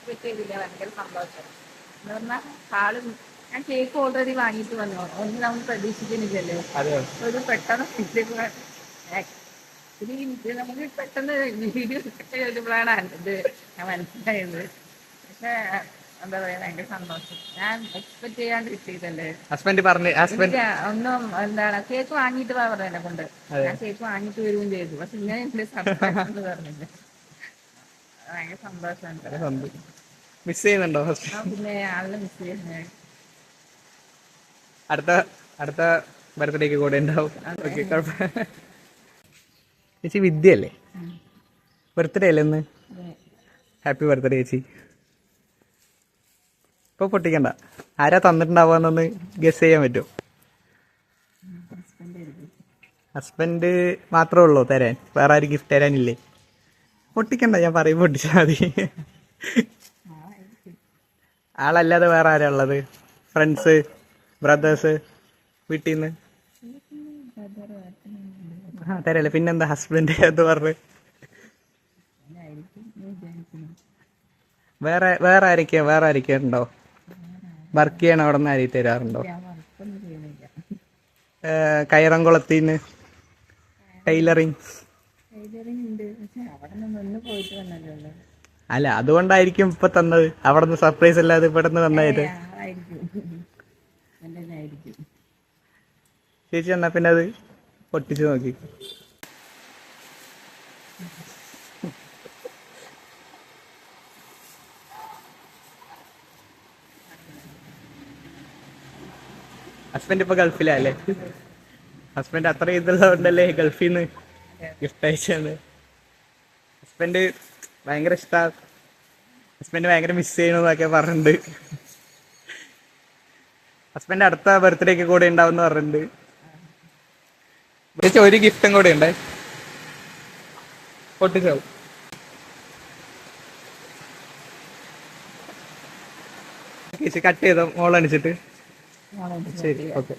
Expect ചെയ്തില്ല, ഭയങ്കര സന്തോഷം എന്ന് പറഞ്ഞാൽ ആള് ഞാൻ കേക്ക് ഓൾറെഡി വാങ്ങിയിട്ട് വന്നു, ഒന്നും നമ്മൾ പ്രതീക്ഷിക്കുന്നില്ലല്ലോ. ഒരു പെട്ടെന്ന് ഇത് നമുക്ക് പെട്ടെന്ന് വീഡിയോ ചെയ്തപ്പോഴാണ് ഇത് ഞാൻ മനസ്സിലായത്. പക്ഷെ എന്താ പറയാ, ഭയങ്കര സന്തോഷം. ഞാൻ എക്സ്പെക്ട് ചെയ്യാണ്ട് കിട്ടിയതല്ലേ. ഒന്നും എന്താണ് കേക്ക് വാങ്ങിയിട്ട് പറഞ്ഞു എന്നെ കൊണ്ട്. ഞാൻ കേക്ക് വാങ്ങിട്ട് വരികയും ചെയ്തു. പക്ഷെ ഇങ്ങനെ സർപ്രൈസ് എന്ന് പറഞ്ഞില്ല. ഭയങ്കര സന്തോഷമുണ്ട്. മിസ് ചെയ്യുന്നുണ്ടോ? പിന്നെ ആളിനെ മിസ് ചെയ്യുന്നത്. അടുത്ത ബർത്ത്ഡേക്ക് കൂടെ ഉണ്ടാവും. ഓക്കെ, കുഴപ്പമില്ല. ചേച്ചി വിദ്യ അല്ലേ? ബർത്ത്ഡേ അല്ലേ ഇന്ന്? ഹാപ്പി ബർത്ത്ഡേ ചേച്ചി. ഇപ്പൊ പൊട്ടിക്കണ്ട. ആരാ തന്നിട്ടുണ്ടാവുന്നൊന്ന് ഗസ് ചെയ്യാൻ പറ്റുമോ? ഹസ്ബൻഡ് മാത്രമേ ഉള്ളൂ തരാൻ, വേറെ ആരും ഗിഫ്റ്റ് തരാനില്ലേ? പൊട്ടിക്കണ്ട, ഞാൻ പറയും പൊട്ടിച്ചാൽ മതി. ആളല്ലാതെ വേറെ ആരാ ഉള്ളത്? ഫ്രണ്ട്സ്, ബ്രദേഴ്സ്, വീട്ടിൽ നിന്ന്? തരല്ലേ, പിന്നെന്താ ഹസ്ബൻഡ് എന്ന് പറഞ്ഞ്? വേറെ ആരൊക്കെയാ ഉണ്ടോ? വർക്ക് ചെയ്യണ അവിടെ നിന്ന് ആരെയും തരാറുണ്ടോ? കയറംകുളത്തിന്ന് ടൈലറിങ്. അല്ല, അതുകൊണ്ടായിരിക്കും ഇപ്പൊ തന്നത്. അവിടെ നിന്ന് സർപ്രൈസ് അല്ലാതെ ഇവിടെ നിന്ന് തന്നത്. ചേച്ചി എന്നാ പിന്നെ അത് പൊട്ടിച്ചു നോക്കി. ഹസ്ബൻഡ് ഇപ്പൊ ഗൾഫിലല്ലേ? ഹസ്ബൻഡ് അത്ര ഇതുള്ളതുകൊണ്ടല്ലേ ഗൾഫിൽ നിന്ന് ഗിഫ്റ്റ് അയച്ചത്. ഹസ്ബൻഡ് ഭയങ്കര ഇഷ്ടമാണ്. ഹസ്ബൻഡ് ഭയങ്കര മിസ് ചെയ്യണമെന്നൊക്കെ പറഞ്ഞിട്ടുണ്ട്. ഹസ്ബൻഡ് അടുത്ത ബർത്ത്ഡേക്ക് കൂടെ ഉണ്ടാവും പറഞ്ഞിട്ടുണ്ട്. ചേച്ചി ഒരു ഗിഫ്റ്റും കൂടെ ഉണ്ട്, പൊട്ടിച്ചോ. ചേച്ചി കട്ട് ചെയ്തോ മോളണിച്ചിട്ട്? ശരി, ഓക്കെ.